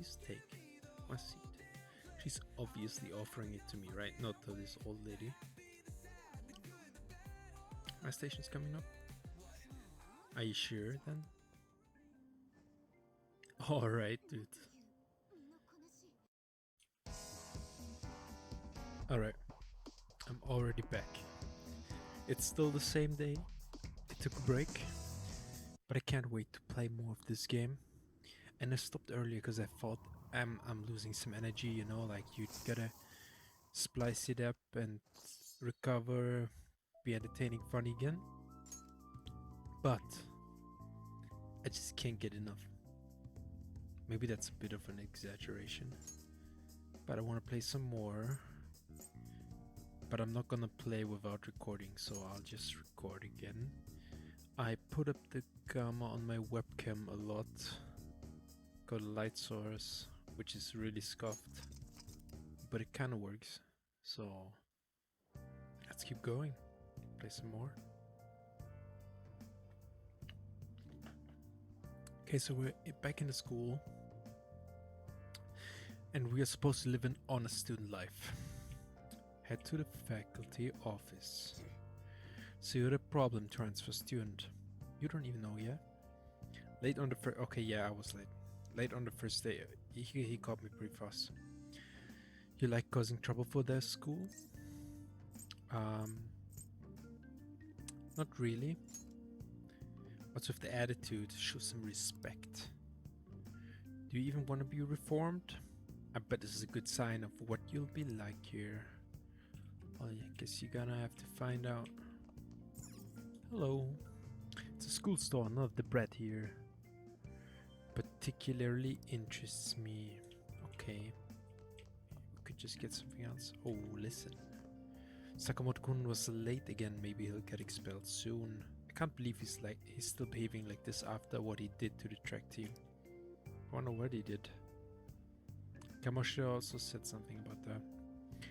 please take my seat. She's obviously offering it to me, right? Not to this old lady. My station's coming up. Are you sure then? Alright, dude. Alright, I'm already back. It's still the same day. I took a break, but I can't wait to play more of this game. And I stopped earlier because I thought I'm losing some energy, you know, like you gotta splice it up and recover, be entertaining, funny again. But I just can't get enough. Maybe that's a bit of an exaggeration, but I want to play some more. But I'm not gonna play without recording, so I'll just record again. I put up the gamma on my webcam a lot. Got a light source, which is really scuffed, but it kind of works. So let's keep going. Play some more. Okay, so we're back in the school, and we are supposed to live an honest student life. Head to the faculty office. So you're the problem transfer student. You don't even know yet? Late on the first... Okay, yeah, I was late. Late on the first day. He caught me pretty fast. You like causing trouble for their school? Not really. What's with the attitude? Show some respect. Do you even want to be reformed? I bet this is a good sign of what you'll be like here. Well, I guess you're gonna have to find out. Hello. It's a school store, not the bread here. Particularly interests me. Okay. We could just get something else. Oh, listen. Sakamoto-kun was late again. Maybe he'll get expelled soon. I can't believe he's still behaving like this after what he did to the track team. I wonder what he did. Kamoshida also said something about that.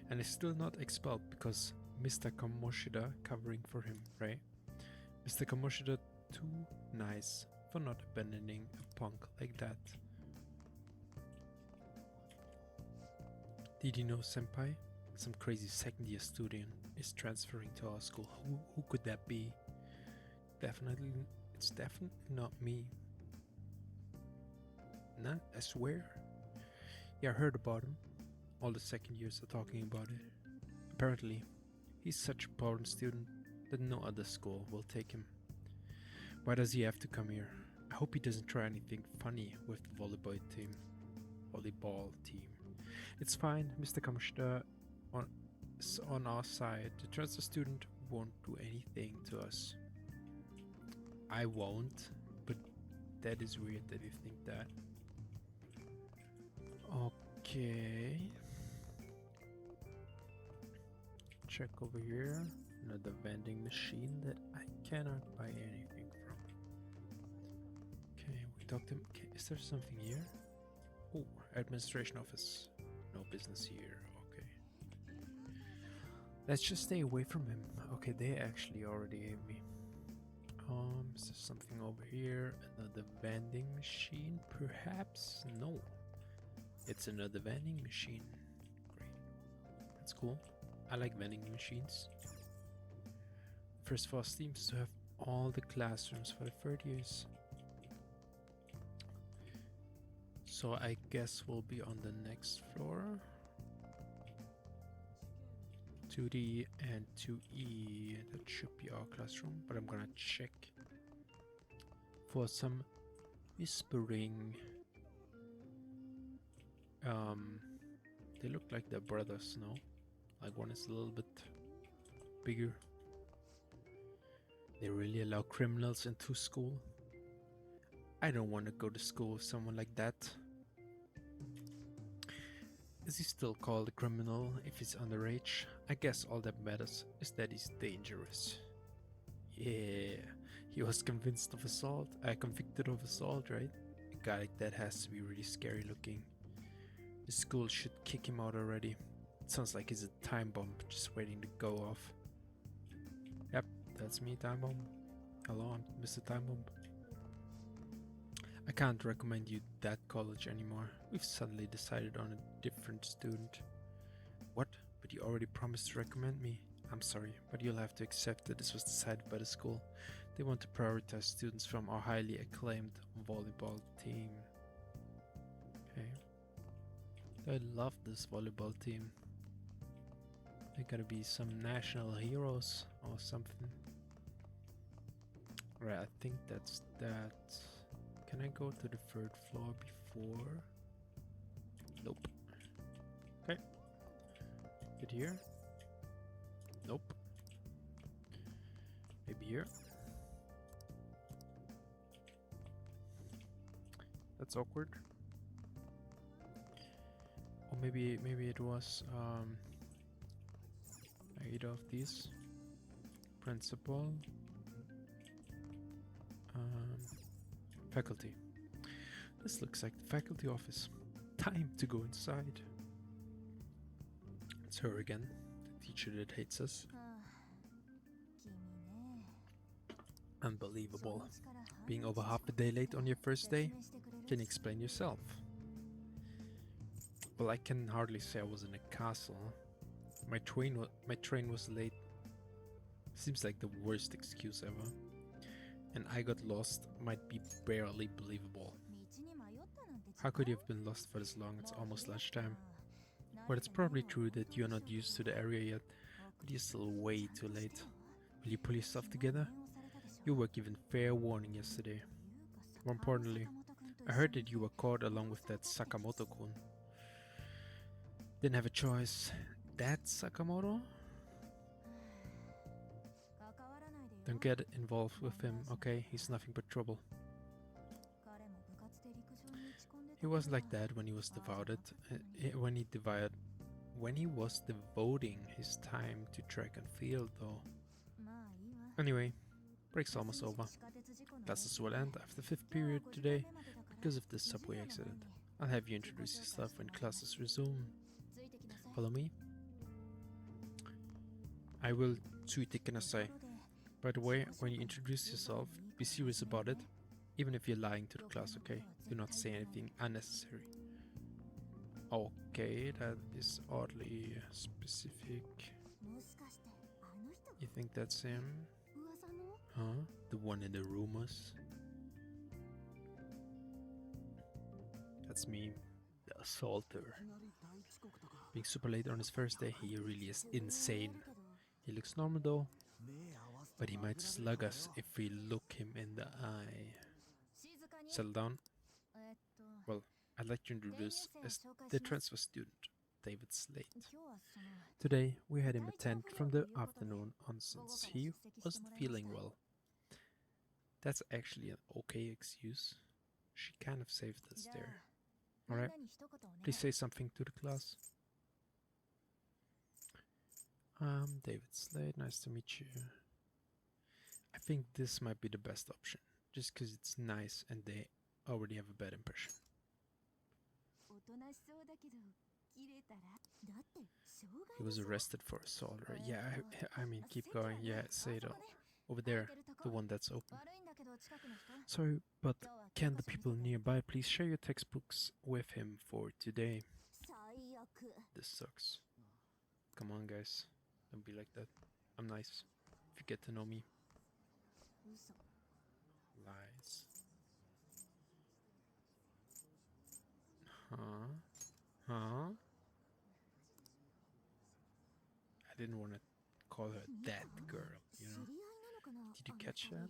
And he's still not expelled because Mr. Kamoshida covering for him, right? Mr. Kamoshida too nice for not abandoning a punk like that. Did you know, senpai? Some crazy second year student is transferring to our school. Who could that be? It's definitely not me. Nah, I swear. Yeah, I heard about him. All the second years are talking about it. Apparently, he's such a important student that no other school will take him. Why does he have to come here? I hope he doesn't try anything funny with the volleyball team. It's fine, Mr. Kamoshida is on our side. The transfer student won't do anything to us. I won't, but that is weird that you think that. Okay. Check over here. Another vending machine that I cannot buy anything from. Okay, we talked to him. Okay, is there something here? Oh, administration office. No business here. Okay. Let's just stay away from him. Okay, they actually already gave me. Is there something over here? Another vending machine, perhaps? No. It's another vending machine. Great. That's cool. I like vending machines. First floor seems to have all the classrooms for the third years. So I guess we'll be on the next floor. 2D and 2E. That should be our classroom, but I'm gonna check for some whispering. They look like they're brothers, no? Like one is a little bit bigger. They really allow criminals into school? I don't want to go to school with someone like that. Is he still called a criminal if he's underage? I guess all that matters is that he's dangerous. Yeah, he was convinced of assault. Convicted of assault, right? A guy like that has to be really scary looking. The school should kick him out already. It sounds like he's a time bomb just waiting to go off. Yep, that's me, Time Bomb. Hello, I'm Mr. Time Bomb. I can't recommend you that college anymore. We've suddenly decided on a different student. What? But you already promised to recommend me. I'm sorry, but you'll have to accept that this was decided by the school. They want to prioritize students from our highly acclaimed volleyball team. Okay. I love this volleyball team. They gotta be some national heroes or something. Right, I think that's that. Can I go to the third floor before? Nope. Okay. Get here? Nope. Maybe here? That's awkward. Or maybe it was either of these. Principal. Faculty. This looks like the faculty office. Time to go inside. It's her again, the teacher that hates us. Unbelievable. Being over half a day late on your first day? Can you explain yourself? Well, I can hardly say I was in a castle. My train was late. Seems like the worst excuse ever. And I got lost might be barely believable. How could you have been lost for this long? It's almost lunchtime. Well, it's probably true that you're not used to the area yet, but you're still way too late. Will you pull yourself together? You were given fair warning yesterday. More importantly, I heard that you were caught along with that Sakamoto-kun. Didn't have a choice. That Sakamoto? Don't get involved with him, okay? He's nothing but trouble. He was like that when he was when he was devoting his time to track and field, though. Anyway, break's almost over. Classes will end after the 5th period today because of the subway accident. I'll have you introduce yourself when classes resume. Follow me? I will tsuite kunasai. By the way, when you introduce yourself, be serious about it. Even if you're lying to the class, okay? Do not say anything unnecessary. Okay, that is oddly specific. You think that's him? Huh? The one in the rumors? That's me, the assaulter. Being super late on his first day, he really is insane. He looks normal though, but he might slug us if we look him in the eye. Settle down. Well, I'd like to introduce as the transfer student, David Slade. Today, we had him attend from the afternoon on since he wasn't feeling well. That's actually an okay excuse. She kind of saved us there. Alright, please say something to the class. David Slade, nice to meet you. I think this might be the best option, just because it's nice and they already have a bad impression. He was arrested for assault, right? Yeah, I mean, keep going. Yeah, say it all. Over there, the one that's open. Sorry, but can the people nearby please share your textbooks with him for today? This sucks. Come on, guys. Don't be like that. I'm nice. If you get to know me. Lies. Huh? Huh? I didn't want to call her that girl, you know? Did you catch that?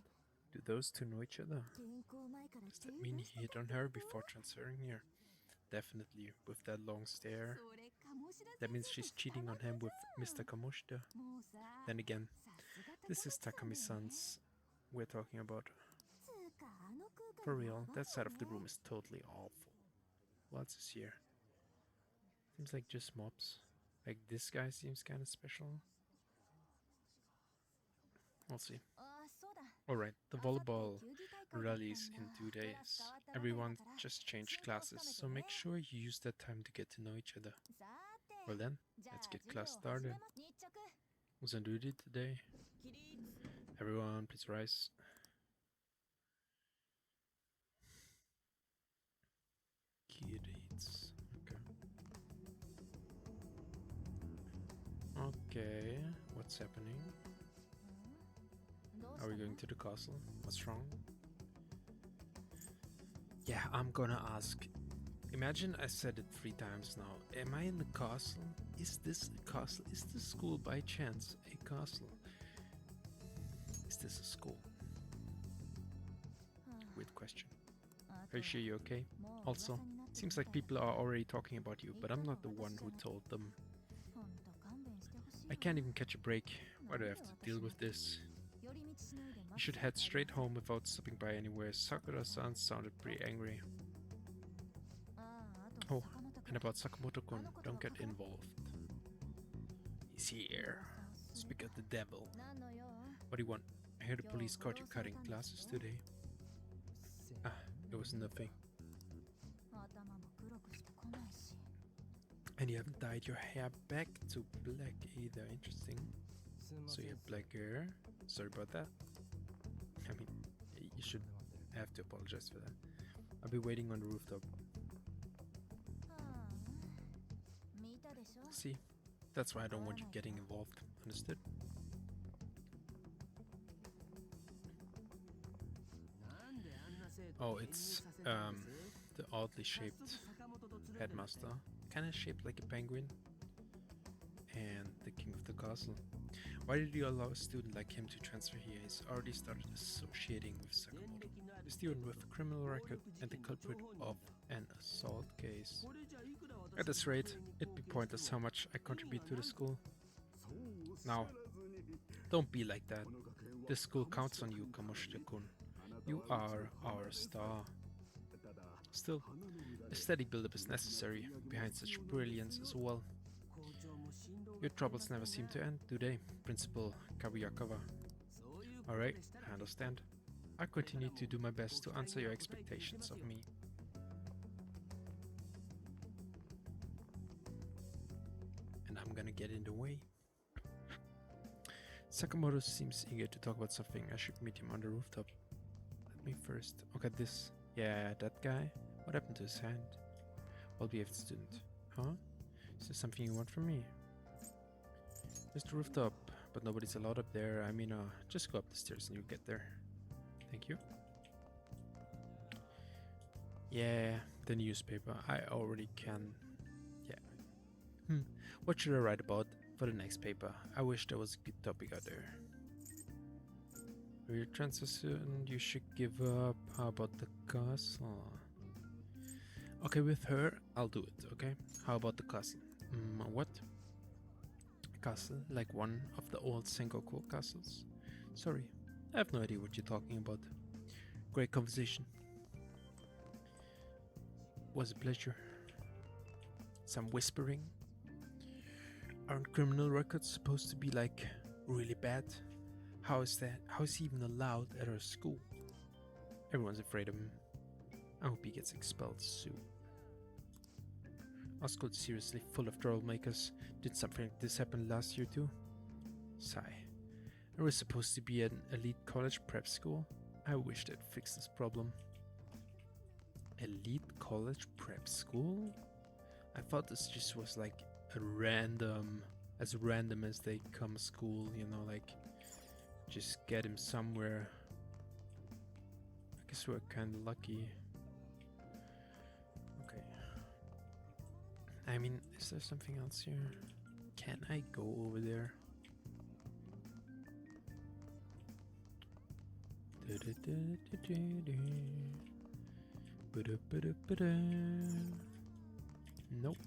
Do those two know each other? Does that mean he hit on her before transferring here? Definitely, with that long stare. That means she's cheating on him with Mr. Kamoshida. Then again, this is Takami-san's we're talking about. For real, that side of the room is totally awful. What else is here? Seems like just mobs. Like this guy seems kind of special. We'll see. Alright, the volleyball rallies in 2 days. Everyone just changed classes, so make sure you use that time to get to know each other. Well then, let's get class started. Who's on duty today? Everyone, please rise. Okay, what's happening? Are we going to the castle? What's wrong? Yeah, I'm gonna ask. Imagine I said it 3 times now. Am I in the castle? Is this a castle? Is this school by chance a castle? Is this a school? Weird question. Are you sure you're okay? Also, seems like people are already talking about you, but I'm not the one who told them. I can't even catch a break. Why do I have to deal with this? You should head straight home without stopping by anywhere. Sakura-san sounded pretty angry. Oh, and about Sakamoto-kun, don't get involved. He's here. Speak of the devil. What do you want? I hear the police caught you cutting classes today. Ah, it was nothing. And you haven't dyed your hair back to black either. Interesting. So you have black hair. Sorry about that. I mean, you should have to apologize for that. I'll be waiting on the rooftop. See, that's why I don't want you getting involved. Understood? Oh, it's the oddly shaped headmaster, kind of shaped like a penguin, and the king of the castle. Why did you allow a student like him to transfer here? He's already started associating with Sakamoto, a student with a criminal record and the culprit of an assault case. At this rate, it'd be pointless how much I contribute to the school. Now, don't be like that. This school counts on you, Kamoshita-kun. You are our star. Still, a steady build-up is necessary behind such brilliance as well. Your troubles never seem to end, do they, Principal Kawiyakawa? Alright, I understand. I continue to do my best to answer your expectations of me. And I'm gonna get in the way. Sakamoto seems eager to talk about something. I should meet him on the rooftop. Let me first look at this. Yeah, that guy. What happened to his hand? Well-behaved student. Huh? Is there something you want from me? There's the rooftop, but nobody's allowed up there. I mean, just go up the stairs and you'll get there. Thank you. Yeah, the newspaper. I already can. Yeah. What should I write about for the next paper? I wish there was a good topic out there. For your transfer soon, you should give up. How about the castle? Okay, with her, I'll do it, okay? How about the castle? What? Castle? Like one of the old Sengoku castles? Sorry, I have no idea what you're talking about. Great conversation. Was a pleasure. Some whispering. Aren't criminal records supposed to be like really bad? How is that? How is he even allowed at our school? Everyone's afraid of him. I hope he gets expelled soon. Our school's seriously full of troublemakers. Did something like this happen last year too? Sigh. It was supposed to be an elite college prep school. I wish they'd fix this problem. Elite college prep school? I thought this just was like a random as they come school, you know, like just get him somewhere. I guess we're kinda lucky. Okay. I mean, is there something else here? Can I go over there? Nope.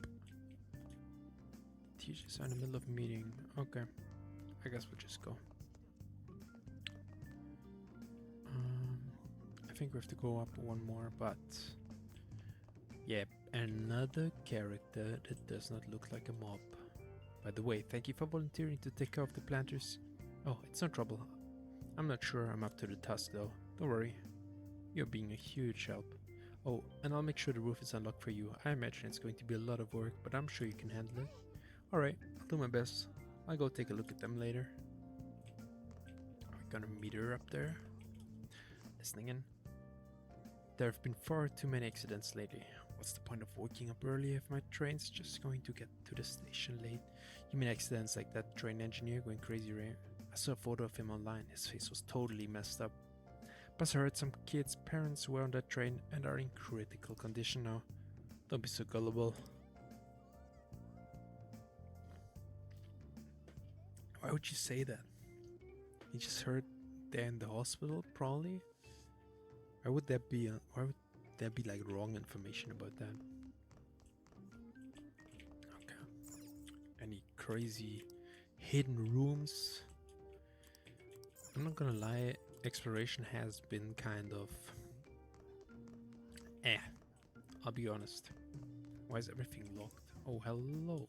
Teachers are in the middle of a meeting. Okay. I guess we'll just go. I think we have to go up one more, but yep, another character that does not look like a mob. By the way, thank you for volunteering to take care of the planters. Oh, it's no trouble. I'm not sure I'm up to the task though. Don't worry. You're being a huge help. Oh, and I'll make sure the roof is unlocked for you. I imagine it's going to be a lot of work, but I'm sure you can handle it. Alright, I'll do my best. I'll go take a look at them later. Are we gonna meet her up there? Listening in. There have been far too many accidents lately. What's the point of waking up early if my train's just going to get to the station late? You mean accidents like that train engineer going crazy, right? I saw a photo of him online. His face was totally messed up. Plus, I heard some kids' parents were on that train and are in critical condition now. Don't be so gullible. Why would you say that? You just heard they're in the hospital, probably? Why would that be? Why would there be like wrong information about that? Okay. Any crazy hidden rooms? I'm not gonna lie, exploration has been kind of I'll be honest. Why is everything locked? Oh, hello.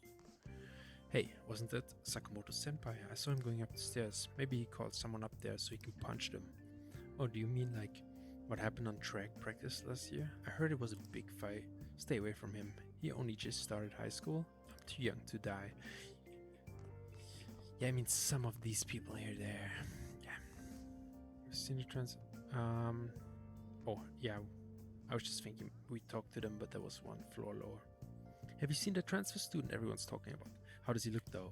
Hey, wasn't that Sakamoto Senpai? I saw him going up the stairs. Maybe he called someone up there so he can punch them. Oh, do you mean like what happened on track practice last year? I heard it was a big fight. Stay away from him. He only just started high school. I'm too young to die. Yeah, I mean some of these people here there. Yeah. You've seen the trans oh yeah. I was just thinking we talked to them, but there was one floor lower. Have you seen the transfer student everyone's talking about? How does he look though?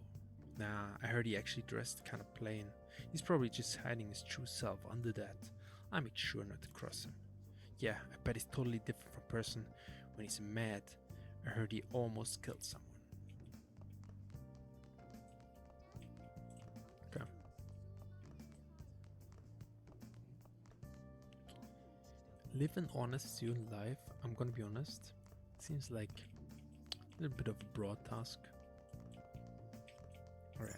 Nah, I heard he actually dressed kind of plain. He's probably just hiding his true self under that. I make sure not to cross him. Yeah, I bet he's totally different from person when he's mad. I heard he almost killed someone. Okay. Live an honest student life, I'm gonna be honest. Seems like a little bit of a broad task. Alright.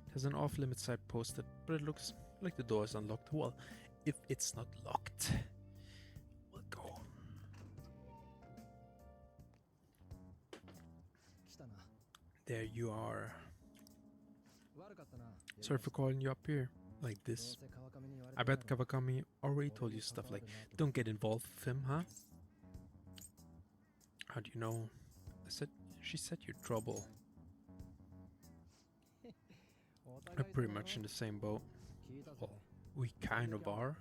There's an off-limit site posted, but it looks like the door is unlocked. Well, if it's not locked, we'll go. There you are. Sorry for calling you up here like this. I bet Kawakami already told you stuff like, don't get involved with him, huh? How do you know? She said you're trouble. We're pretty much in the same boat. Well, we kind of are,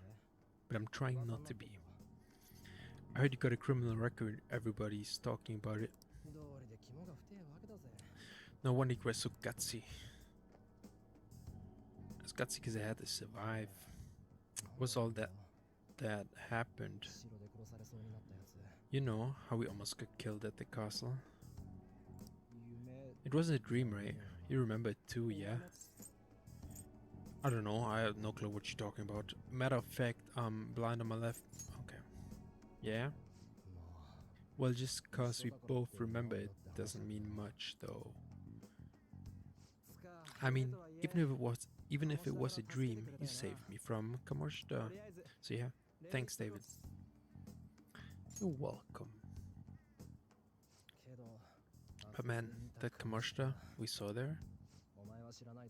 but I'm trying not to be. I heard you got a criminal record, everybody's talking about it. No wonder you were so gutsy. It's gutsy because I had to survive. What's all that happened? You know how we almost got killed at the castle? It wasn't a dream, right? You remember it too, yeah? I don't know, I have no clue what you're talking about. Matter of fact, I'm blind on my left. Okay. Yeah? Well, just cause we both remember it doesn't mean much, though. I mean, even if it was a dream, you saved me from Kamoshida. So yeah, thanks, David. You're welcome. But man, that Kamoshida we saw there,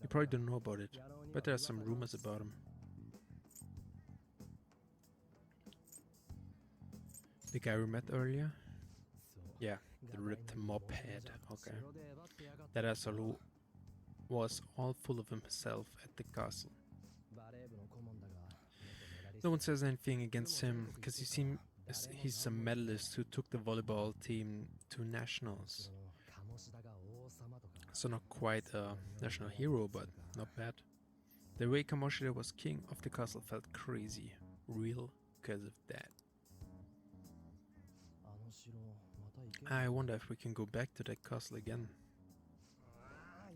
you probably don't know about it, but there are some rumors about him. The guy we met earlier? Yeah, the ripped mop head, okay. That asshole who was all full of himself at the castle. No one says anything against him, because he's a medalist who took the volleyball team to nationals. So not quite a national hero, but not bad. The way Kamoshida was king of the castle felt crazy, real because of that. I wonder if we can go back to that castle again.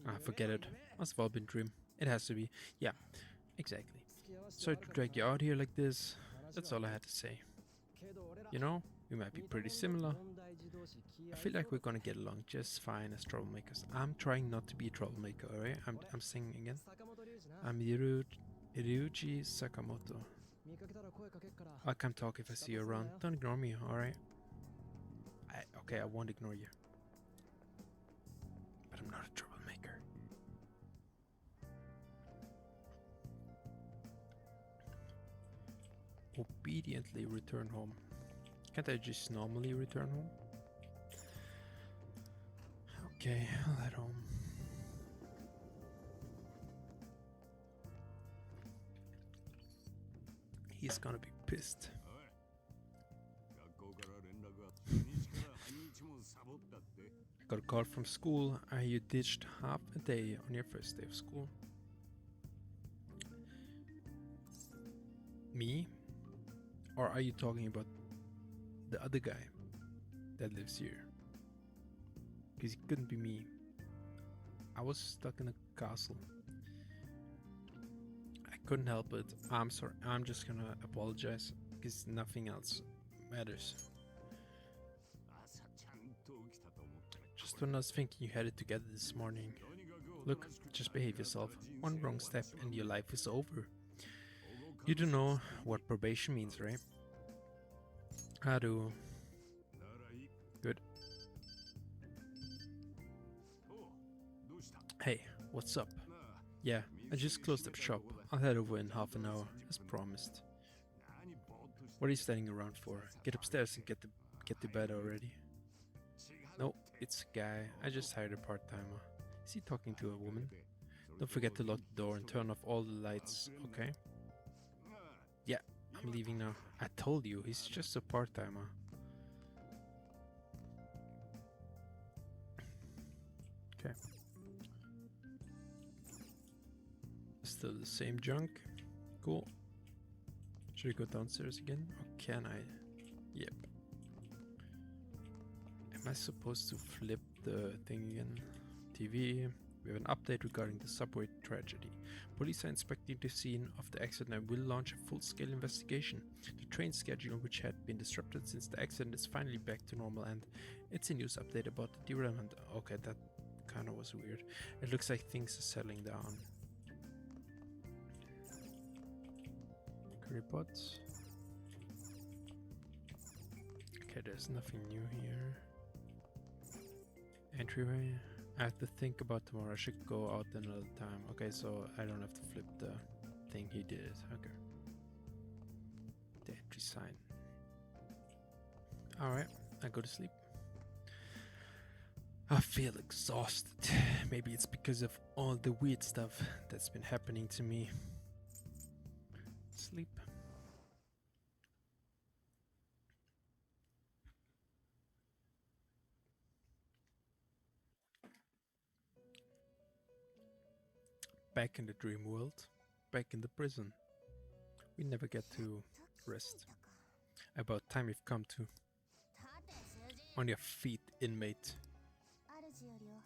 Ah, forget it. Must have all been dream. It has to be. Yeah, exactly. Sorry to drag you out here like this. That's all I had to say. You know, we might be pretty similar. I feel like we're gonna get along just fine as troublemakers. I'm trying not to be a troublemaker, alright? I'm singing again. I'm Ryuji Sakamoto. I'll come talk if I see you around. Don't ignore me, alright? Okay, I won't ignore you. But I'm not a troublemaker. Obediently return home. Can't I just normally return home? Okay, I'll head home. He's gonna be pissed. I got a call from school. I hear you ditched half a day on your first day of school. Me? Or are you talking about the other guy that lives here? Because it couldn't be me. I was stuck in a castle. I couldn't help it. I'm sorry. I'm just gonna apologize because nothing else matters. Just when I was thinking you had it together this morning. Look, just behave yourself. One wrong step and your life is over. You do know what probation means, right? I do. Good. Hey, what's up? Yeah, I just closed up shop. I'll head over in half an hour, as promised. What are you standing around for? Get upstairs and get to bed already. No, it's a guy. I just hired a part-timer. Is he talking to a woman? Don't forget to lock the door and turn off all the lights, okay? Yeah, I'm leaving now. I told you, he's just a part-timer. Okay. Still the same junk. Cool. Should I go downstairs again? Or can I? Yep. Am I supposed to flip the thing again? TV. We have an update regarding the subway tragedy. Police are inspecting the scene of the accident and will launch a full-scale investigation. The train schedule, which had been disrupted since the accident, is finally back to normal, and it's a news update about the derailment. Okay, that kind of was weird. It looks like things are settling down. Curry pots. Okay, there's nothing new here. Entryway. I have to think about tomorrow. I should go out another time. Okay, so I don't have to flip the thing. He did it. Okay. The entry sign. Alright, I go to sleep. I feel exhausted. Maybe it's because of all the weird stuff that's been happening to me. Sleep. Back in the dream world. Back in the prison. We never get to rest. About time you've come to. On your feet, inmate.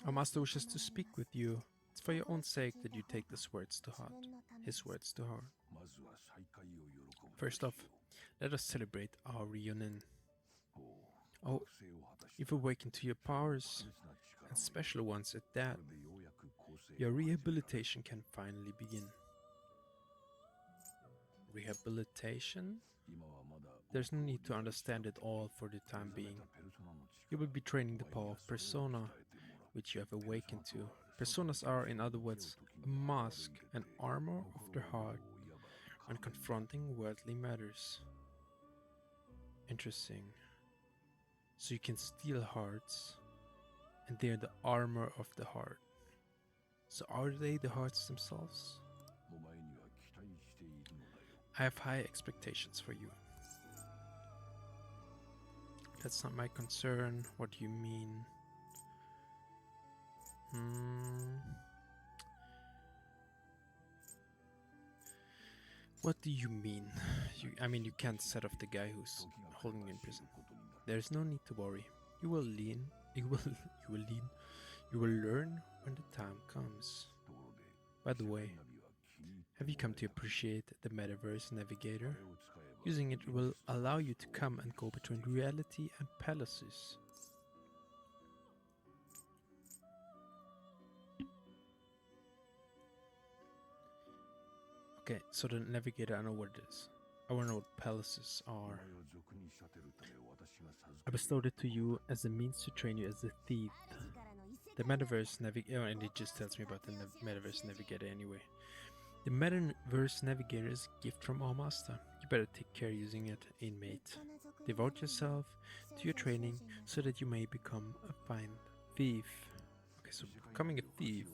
Our master wishes to speak with you. It's for your own sake that you take his words to heart. First off, let us celebrate our reunion. Oh, you've awakened to your powers, and special ones at that. Your rehabilitation can finally begin. Rehabilitation? There's no need to understand it all for the time being. You will be training the power of persona, which you have awakened to. Personas are, in other words, a mask, an armor of the heart when confronting worldly matters. Interesting. So you can steal hearts, and they're the armor of the heart. So are they the hearts themselves? I have high expectations for you. That's not my concern. What do you mean? What do you mean? I mean, you can't set off the guy who's holding you in prison. There's no need to worry. You will learn when the time comes. By the way, have you come to appreciate the Metaverse Navigator? Using it will allow you to come and go between reality and palaces. Okay, so the Navigator, I know what it is. I want to know what palaces are. I bestowed it to you as a means to train you as a thief. The Metaverse Navigator, and it just tells me about the Metaverse Navigator anyway. The Metaverse Navigator is a gift from our master. You better take care using it, inmate. Devote yourself to your training so that you may become a fine thief. Okay, so becoming a thief.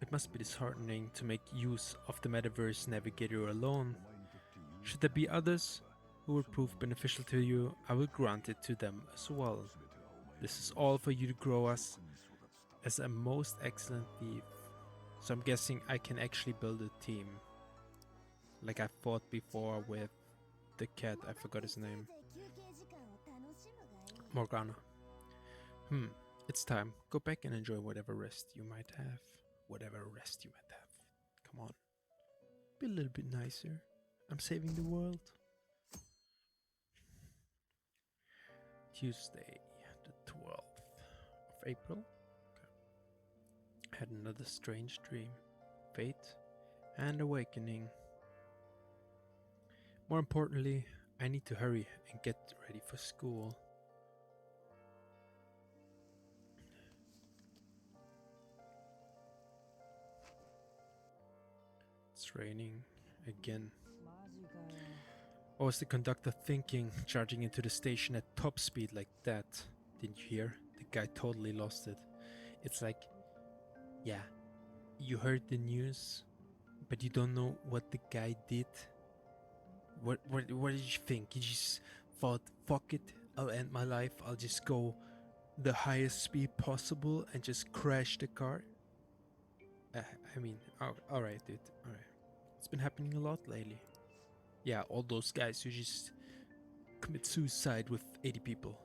It must be disheartening to make use of the Metaverse Navigator alone. Should there be others who will prove beneficial to you, I will grant it to them as well. This is all for you to grow us as a most excellent thief. So I'm guessing I can actually build a team. Like I fought before with the cat, I forgot his name. Morgana. It's time. Go back and enjoy whatever rest you might have. Whatever rest you might have. Come on. Be a little bit nicer. I'm saving the world. Tuesday, the 12th of April. Okay. Had another strange dream. Fate and awakening. More importantly, I need to hurry and get ready for school. It's raining again. What was the conductor thinking, charging into the station at top speed like that? Didn't you hear? The guy totally lost it. It's like, yeah, you heard the news, but you don't know what the guy did. What did you think? You just thought, fuck it, I'll end my life. I'll just go the highest speed possible and just crash the car. I mean, alright, dude. Alright. It's been happening a lot lately. Yeah, all those guys who just commit suicide with 80 people.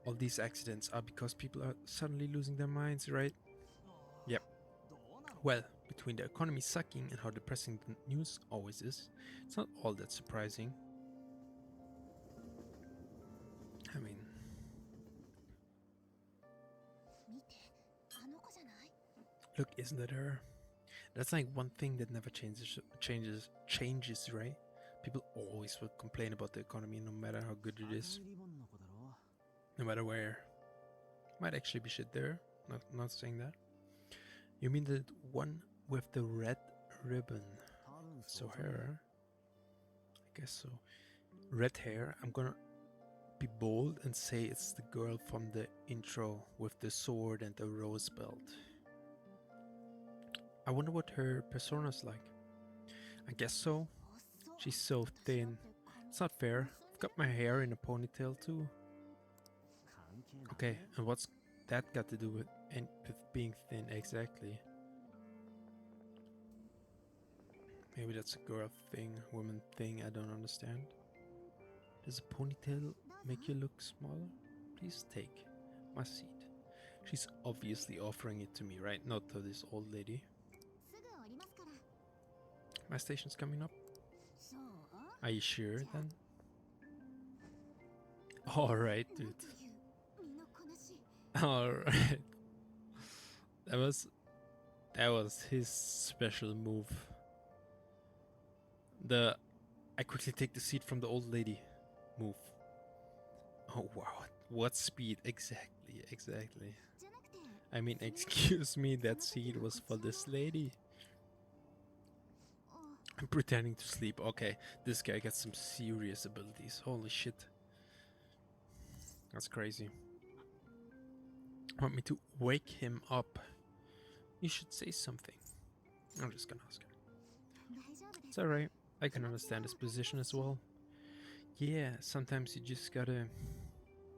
All these accidents are because people are suddenly losing their minds, right? Yep. Well, between the economy sucking and how depressing the news always is, it's not all that surprising. I mean, look, isn't that her? That's like one thing that never changes, right? People always will complain about the economy no matter how good it is. No matter where. Might actually be shit there. Not saying that. You mean the one with the red ribbon? So her. I guess so. Red hair. I'm gonna be bold and say it's the girl from the intro with the sword and the rose belt. I wonder what her persona's like. I guess so. She's so thin. It's not fair. I've got my hair in a ponytail too. Okay, and what's that got to do with being thin exactly? Maybe that's a girl thing, woman thing, I don't understand. Does a ponytail make you look smaller? Please take my seat. She's obviously offering it to me, right? Not to this old lady. My station's coming up. Are you sure then? Alright, dude. Alright. That was his special move. The I quickly take the seat from the old lady move. Oh wow. What speed? Exactly. I mean, excuse me, that seat was for this lady. I'm pretending to sleep. Okay, this guy got some serious abilities. Holy shit. That's crazy. Want me to wake him up? You should say something. I'm just gonna ask him. It's alright. I can understand his position as well. Yeah, sometimes you just gotta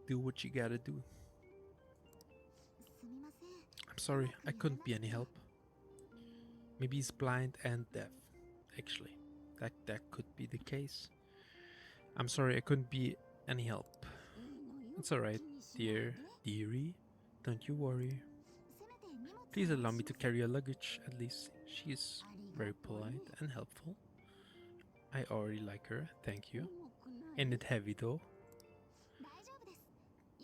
do what you gotta do. I'm sorry, I couldn't be any help. Maybe he's blind and deaf. Actually, that could be the case. I'm sorry, I couldn't be any help. It's alright, dearie. Don't you worry. Please allow me to carry your luggage, at least. She is very polite and helpful. I already like her, thank you. Ain't it heavy though?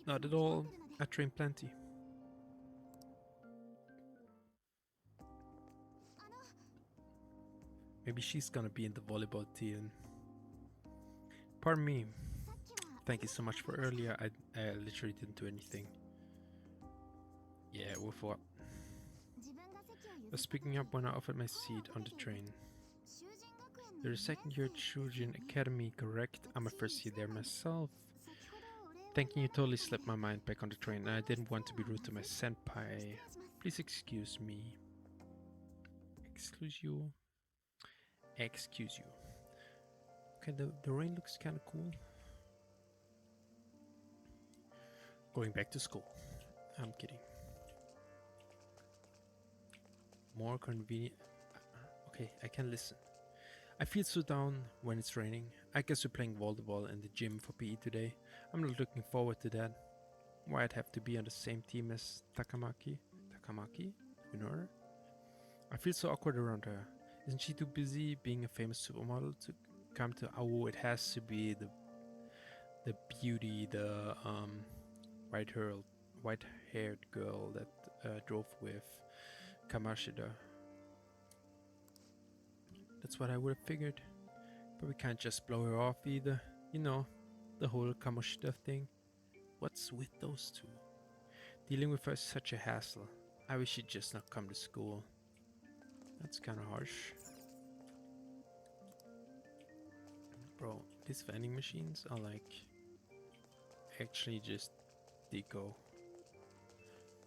Not at all. I train plenty. Maybe she's gonna be in the volleyball team. Pardon me. Thank you so much for earlier. I literally didn't do anything. Yeah, with what? I was picking up when I offered my seat on the train. You're a second year at Shujin Academy, correct? I'm a first year there myself. Thanking you totally slipped my mind back on the train, and I didn't want to be rude to my senpai. Please excuse me. Excuse you. Excuse you. Okay, the rain looks kind of cool. Going back to school. I'm kidding. More convenient. Okay, I can listen. I feel so down when it's raining. I guess we're playing volleyball in the gym for PE today. I'm not looking forward to that. Why I'd have to be on the same team as Takamaki? Takamaki? You know her? I feel so awkward around her. Isn't she too busy being a famous supermodel to come to? Oh, it has to be the beauty, the white haired white haired girl that drove with Kamashida. That's what I would have figured. But we can't just blow her off either. You know, the whole Kamoshida thing. What's with those two? Dealing with her is such a hassle. I wish she'd just not come to school. That's kinda harsh. Bro, these vending machines are like actually just deco.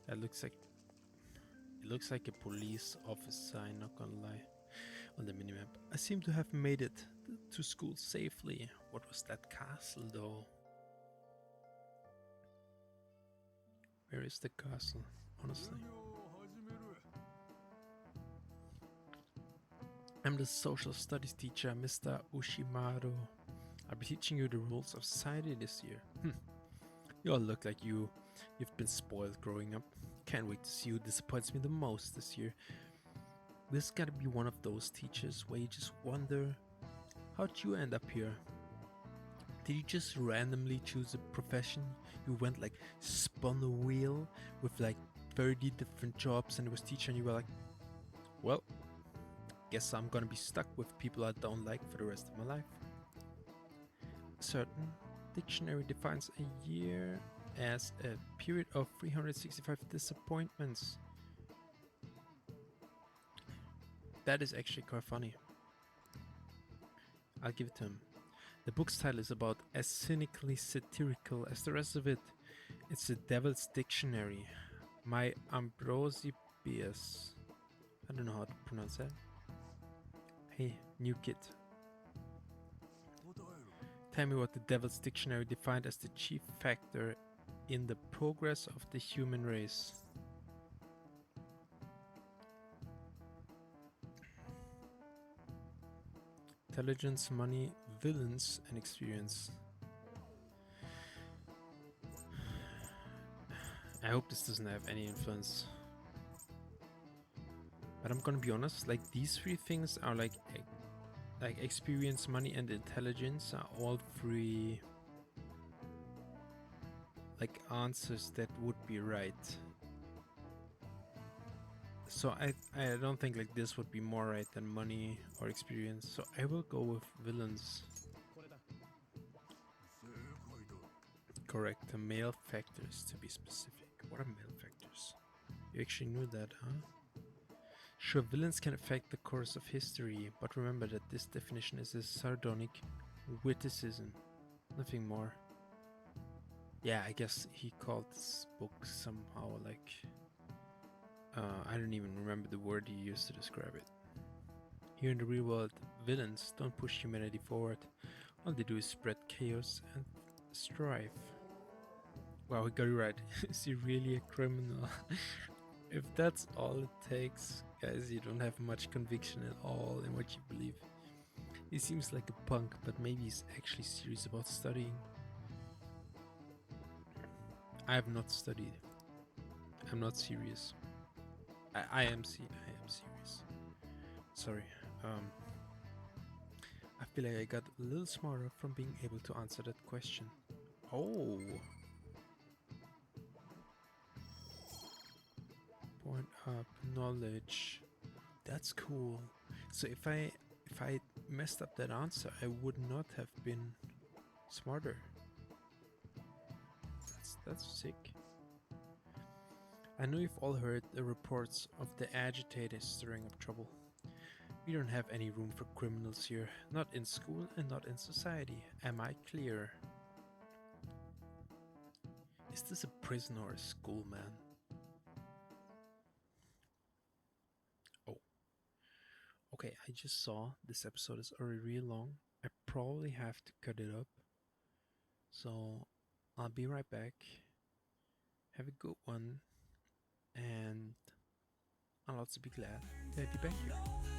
That looks like a police officer, I'm not gonna lie. On the minimap. I seem to have made it to school safely. What was that castle though? Where is the castle, honestly? I'm the social studies teacher, Mr. Ushimaru. I'll be teaching you the rules of society this year. You all look like you've been spoiled growing up. Can't wait to see who disappoints me the most this year. This gotta be one of those teachers where you just wonder, how'd you end up here? Did you just randomly choose a profession? You went like spun a wheel with like 30 different jobs and it was teacher and you were like, well, guess I'm gonna be stuck with people I don't like for the rest of my life. A certain dictionary defines a year as a period of 365 disappointments. That is actually quite funny. I'll give it to him. The book's title is about as cynically satirical as the rest of it. It's the Devil's Dictionary. My Ambrosibius. I don't know how to pronounce that. Hey, new kid. Tell me what the Devil's Dictionary defined as the chief factor in the progress of the human race. Intelligence, money, villains, and experience. I hope this doesn't have any influence. But I'm gonna be honest, like these three things are like experience, money, and intelligence are all three like answers that would be right. So I don't think like this would be more right than money or experience. So I will go with villains. Correct, the male factors to be specific. What are male factors? You actually knew that, huh? Sure, villains can affect the course of history, but remember that this definition is a sardonic witticism, nothing more. Yeah, I guess he called this book somehow like... I don't even remember the word he used to describe it. Here in the real world, villains don't push humanity forward. All they do is spread chaos and strife. Wow, he got it right. Is he really a criminal? If that's all it takes, guys, you don't have much conviction at all in what you believe. He seems like a punk, but maybe he's actually serious about studying. I have not studied. I'm not serious. I am serious. Sorry. I feel like I got a little smarter from being able to answer that question. Oh. Point up knowledge. That's cool. So if I messed up that answer, I would not have been smarter. That's sick. I know you've all heard the reports of the agitators stirring up trouble. We don't have any room for criminals here, not in school and not in society. Am I clear? Is this a prison or a school, man? Oh. Okay, I just saw this episode is already real long. I probably have to cut it up. So I'll be right back. Have a good one, and I'll also be glad to have you back here.